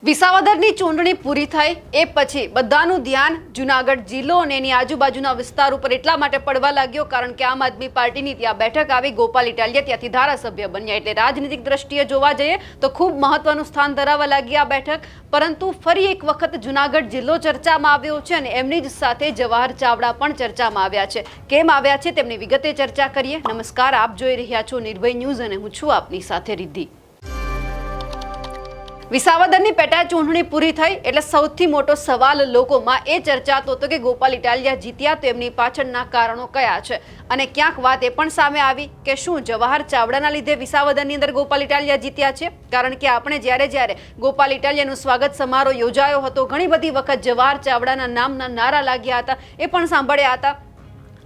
વિસાવદરની ચૂંટણી પૂરી થઈ એ પછી બધાનું ધ્યાન જૂનાગઢ જિલ્લો અને એની આજુબાજુના વિસ્તાર ઉપર એટલા માટે પડવા લાગ્યો કારણ કે આમ આદમી પાર્ટીની ત્યાં બેઠક આવી. ગોપાલ ઇટાલિયા ત્યાંથી ધારાસભ્ય બન્યા એટલે રાજનીતિક દ્રષ્ટિએ જોવા જઈએ તો ખૂબ મહત્વનું સ્થાન ધરાવવા લાગી આ બેઠક. પરંતુ ફરી એક વખત જૂનાગઢ જિલ્લો ચર્ચામાં આવ્યો છે અને એમની જ સાથે જવાહર ચાવડા પણ ચર્ચામાં આવ્યા છે. કેમ આવ્યા છે તેમની વિગતે ચર્ચા કરીએ. નમસ્કાર, આપ જોઈ રહ્યા છો નિર્ભય ન્યૂઝ અને હું છું આપની સાથે રિદ્ધિ. વિસાવદરની પેટા ચૂંટણી પૂરી થઈ એટલે સૌથી મોટો સવાલ લોકોમાં એ ચર્ચાતો હતો કે ગોપાલ ઇટાલિયા જીત્યા તો એમની પાછળના કારણો કયા છે અને ક્યાંક વાત એ પણ સામે આવી કે શું જવાહર ચાવડાના લીધે વિસાવદરની અંદર ગોપાલ ઇટાલિયા જીત્યા છે. કારણ કે આપણે જ્યારે ગોપાલ ઇટાલિયાનું સ્વાગત સમારોહ યોજાયો હતો ઘણી બધી વખત જવાહર ચાવડાના નામના નારા લાગ્યા હતા, એ પણ સાંભળ્યા હતા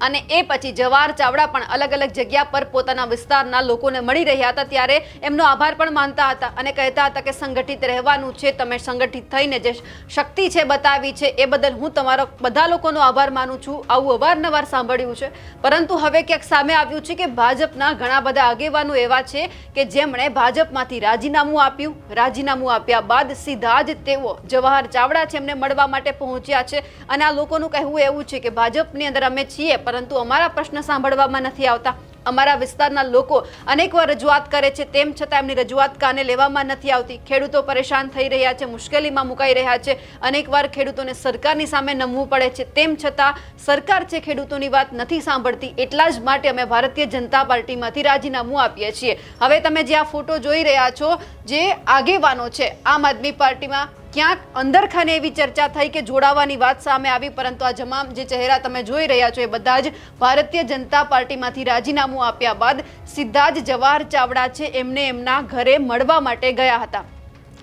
અને એ પછી જવાહર ચાવડા પણ અલગ અલગ જગ્યા પર પોતાના વિસ્તારના લોકોને મળી રહ્યા હતા ત્યારે એમનો આભાર પણ માનતા હતા અને કહેતા હતા કે સંગઠિત રહેવાનું છે, તમે સંગઠિત થઈને જે શક્તિ છે બતાવી છે એ બદલ હું તમારો બધા લોકોનો આભાર માનું છું. આવું અવારનવાર સાંભળ્યું છે. પરંતુ હવે ક્યાંક સામે આવ્યું છે કે ભાજપના ઘણા બધા આગેવાનો એવા છે કે જેમણે ભાજપમાંથી રાજીનામું આપ્યું. રાજીનામું આપ્યા બાદ સીધા જ તેઓ જવાહર ચાવડા છે એમને મળવા માટે પહોંચ્યા છે અને આ લોકોનું કહેવું એવું છે કે ભાજપની અંદર અમે છીએ પરંતુ અમારા પ્રશ્ન સાંભળવામાં નથી આવતા. અમારા વિસ્તારના લોકો અનેકવાર રજૂઆત કરે છે તેમ છતાં એમની રજૂઆત કાને લેવામાં નથી આવતી. ખેડૂતો પરેશાન થઈ રહ્યા છે, મુશ્કેલીમાં મુકાઈ રહ્યા છે. અનેકવાર ખેડૂતોને સરકારની સામે નમવું પડે છે તેમ છતાં સરકાર છે ખેડૂતોની વાત નથી સાંભળતી. એટલા જ માટે અમે ભારતીય જનતા પાર્ટીમાંથી રાજીનામું આપીએ છીએ. હવે તમે જે આ ફોટો જોઈ રહ્યા છો જે આગેવાનો છે આમ આદમી પાર્ટીમાં ક્યાંક અંદરખાને એવી ચર્ચા થઈ કે જોડાવાની વાત સામે આવી પરંતુ આ તમામ જે ચહેરા તમે જોઈ રહ્યા છો એ બધા જ ભારતીય જનતા પાર્ટીમાંથી રાજીનામું આપ્યા બાદ સીધા જ જવાહર ચાવડા છે એમને એમના ઘરે મળવા માટે ગયા હતા.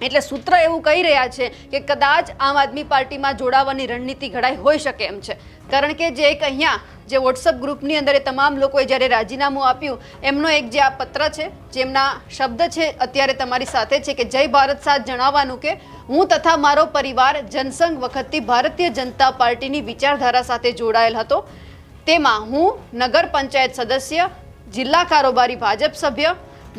એટલે સૂત્ર એવું કહી રહ્યા છે કે કદાચ આમ આદમી પાર્ટીમાં જોડાવાની રણનીતિ ઘડાઈ હોઈ શકે એમ છે. કારણ કે જે એક અહીંયા જે વોટ્સઅપ ગ્રુપની અંદર એ તમામ લોકોએ જ્યારે રાજીનામું આપ્યું એમનો એક જે આ પત્ર છે જેમના શબ્દ છે અત્યારે તમારી સાથે છે કે જય ભારત સાથ જણાવવાનું કે હું તથા મારો પરિવાર જનસંઘ વખતથી ભારતીય જનતા પાર્ટીની વિચારધારા સાથે જોડાયેલ હતો. તેમાં હું નગર પંચાયત સદસ્ય, જિલ્લા કારોબારી ભાજપ સભ્ય,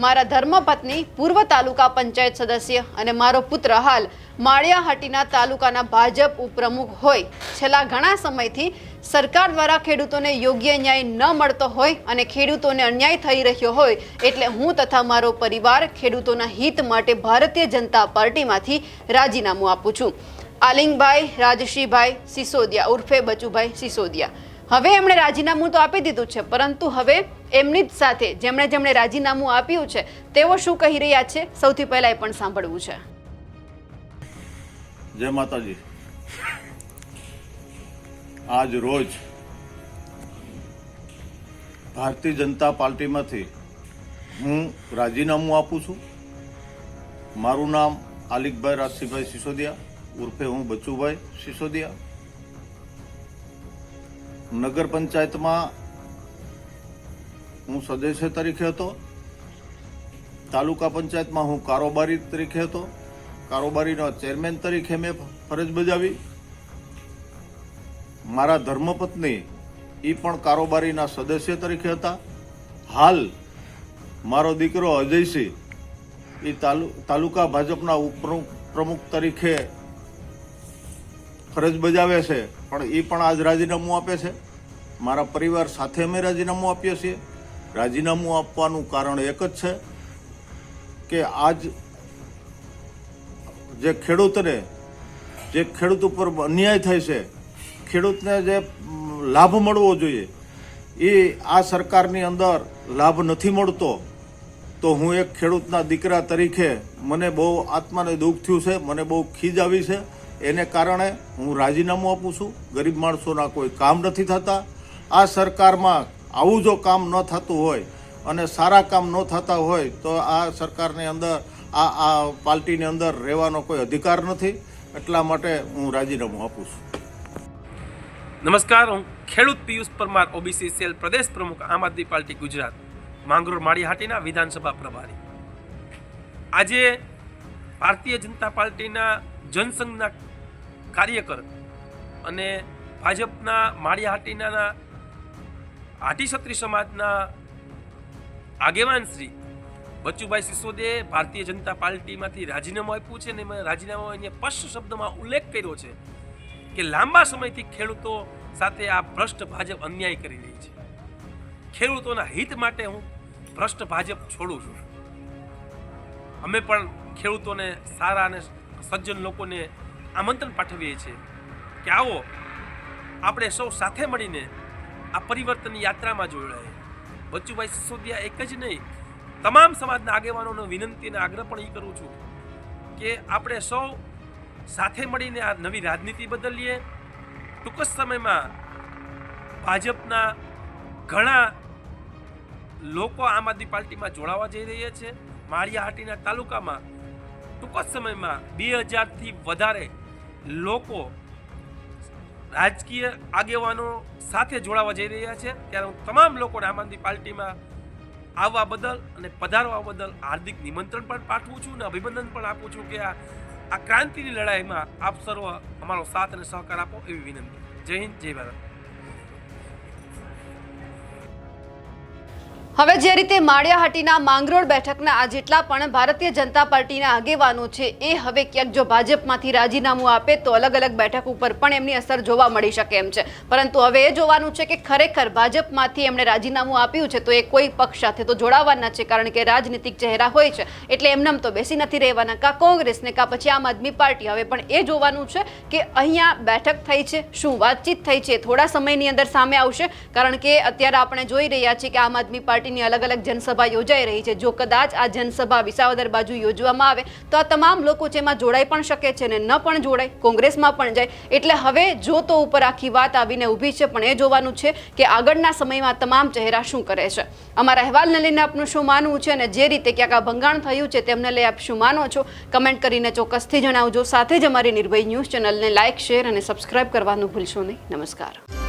મારા ધર્મપત્ની પૂર્વ તાલુકા પંચાયત સદસ્ય અને મારો પુત્ર હાલ માળિયાહાટીના તાલુકાના ભાજપ ઉપપ્રમુખ હોય. છેલ્લા ઘણા સમયથી સરકાર દ્વારા ખેડૂતોને યોગ્ય ન્યાય ન મળતો હોય અને ખેડૂતોને અન્યાય થઈ રહ્યો હોય એટલે હું તથા મારો પરિવાર ખેડૂતોના હિત માટે ભારતીય જનતા પાર્ટીમાંથી રાજીનામું આપું છું. આલિંગભાઈ રાજશ્રીભાઈ સિસોદિયા ઉર્ફે બચુભાઈ સિસોદિયા. હવે એમણે રાજીનામું તો આપી દીધું છે પરંતુ હવે એમની જ સાથે જેમણે રાજીનામું આપ્યું છે તેઓ શું કહી રહ્યા છે સૌથી પહેલા એ પણ સાંભળવું છે. જય માતાજી. આજ રોજ ભારતીય જનતા પાર્ટીમાંથી હું રાજીનામું આપું છું. મારું નામ આલિકભાઈ રાજસીભાઈ સિસોદિયા ઉર્ફે હું બચુભાઈ સિસોદિયા. નગર પંચાયતમાં હું સદસ્ય તરીકે હતો. તાલુકા પંચાયતમાં હું કારોબારી તરીકે હતો. કારોબારીનો ચેરમેન તરીકે મેં ફરજ બજાવી. મારા ધર્મપત્ની એ પણ કારોબારીના સદસ્ય તરીકે હતા. હાલ મારો દીકરો અજયસિંહ એ તાલુકા ભાજપના ઉપપ્રમુખ તરીકે ફરજ બજાવે છે પણ એ પણ આજ રાજીનામું આપે છે. મારા પરિવાર સાથે અમે રાજીનામું આપીએ છીએ. રાજીનામું આપવાનું કારણ એક જ છે કે આજ જે ખેડૂતને જે ખેડૂત ઉપર અન્યાય થાય છે, ખેડૂતને જે લાભ મળવો જોઈએ એ આ સરકારની અંદર લાભ નથી મળતો. તો હું એક ખેડૂતના દીકરા તરીકે મને બહુ આત્માને દુઃખ થયું છે, મને બહુ ખીજ આવી છે. એને કારણે હું રાજીનામું આપું છું. ગરીબ માણસોના કોઈ કામ નથી થતા. આ સરકારમાં આવું જો કામ ન થતું હોય અને સારા કામ ન થતા હોય તો આ સરકારની અંદર આ પાર્ટીની અંદર રહેવાનો કોઈ અધિકાર નથી. એટલા માટે હું રાજીનામું આપું છું. નમસ્કાર, હું ખેડૂત પિયુષ પરમાર, ઓબીસી સેલ પ્રદેશ પ્રમુખ, આમ આદમી પાર્ટી ગુજરાત, માંગરોળ માળિયાહાટીના વિધાનસભા પ્રભારી. આજે ભારતીય જનતા પાર્ટીના જનસંઘના કાર્યકર અને ભાજપના માળિયાહાટીના હાટી ક્ષત્રિય સમાજના આગેવાન શ્રી બચુભાઈ સિસોદિયાએ ભારતીય જનતા પાર્ટીમાંથી રાજીનામું આપ્યું છે ને એમાં રાજીનામામાં એને સ્પષ્ટ શબ્દમાં ઉલ્લેખ કર્યો છે કે લાંબા સમયથી ખેડૂતો સાથે આ ભ્રષ્ટ ભાજપ અન્યાય કરી રહી છે. ખેડૂતોના હિત માટે હું ભ્રષ્ટ ભાજપ છોડું છું. અમે પણ ખેડૂતોને સારા અને સજ્જન લોકોને આમંત્રણ પાઠવીએ છીએ કે આવો આપણે સૌ સાથે મળીને આ પરિવર્તનની યાત્રામાં જોડાઈએ. બચુભાઈ સિસોદિયા એક જ નહીં, તમામ સમાજના આગેવાનોને વિનંતી અને આગ્રહ પણ એ કરું છું કે આપણે સૌ સાથે મળીને આ નવી રાજનીતિ બદલીએ. ટૂંક જ સમયમાં ભાજપના ઘણા લોકો આમ આદમી પાર્ટીમાં જોડાવા જઈ રહ્યા છે. માળિયાહાટીના તાલુકામાં ટૂંક જ સમયમાં 2000થી વધારે લોકો રાજકીય આગેવાનો સાથે જોડાવા જઈ રહ્યા છે. ત્યારે હું તમામ લોકોને આમ આદમી પાર્ટીમાં આવવા બદલ અને પધારવા બદલ હાર્દિક નિમંત્રણ પણ પાઠવું છું અને અભિનંદન પણ આપું છું કે આ ક્રાંતિની લડાઈમાં આપ સર્વ અમારો સાથ અને સહકાર આપો એવી વિનંતી. જય હિન્દ, જય ભારત. હવે જે રીતે માળિયાહાટીના માંગરોળ બેઠકના આ જેટલા પણ ભારતીય જનતા પાર્ટીના આગેવાનો છે એ હવે ક્યાંક જો ભાજપમાંથી રાજીનામું આપે તો અલગ અલગ બેઠક ઉપર પણ એમની અસર જોવા મળી શકે એમ છે. પરંતુ હવે એ જોવાનું છે કે ખરેખર ભાજપમાંથી એમણે રાજીનામું આપ્યું છે તો એ કોઈ પક્ષ સાથે તો જોડાવાના છે, કારણ કે રાજનીતિક ચહેરા હોય છે એટલે એમનેમ તો બેસી નથી રહેવાના, કાં કોંગ્રેસને કાં પછી આમ આદમી પાર્ટી. હવે પણ એ જોવાનું છે કે અહીંયા બેઠક થઈ છે, શું વાતચીત થઈ છે, થોડા સમયની અંદર સામે આવશે. કારણ કે અત્યારે આપણે જોઈ રહ્યા છીએ કે આમ આદમી પાર્ટીની અલગ અલગ જનસભા યોજાઈ રહી છે. જો કદાચ આ જનસભા વિસાવદર બાજુ યોજવામાં આવે તો આ તમામ લોકો જેમાં જોડાઈ પણ શકે છે ને ન પણ જોડાય, કોંગ્રેસમાં પણ જાય. એટલે હવે જો તો ઉપર આખી વાત આવીને ઊભી છે, પણ એ જોવાનું છે કે આગળના સમયમાં તમામ ચહેરા શું કરે છે. અમારા અહેવાલને લઈને આપનું શું માનવું છે અને જે રીતે ક્યાંક આ ભંગાણ થયું છે તેમને લઈ આપ શું માનો છો, કમેન્ટ કરીને ચોક્કસથી જણાવજો. સાથે જ અમારી નિર્ભય ન્યૂઝ ચેનલને લાઇક, શેર અને સબસ્ક્રાઇબ કરવાનું ભૂલશો નહીં. નમસ્કાર.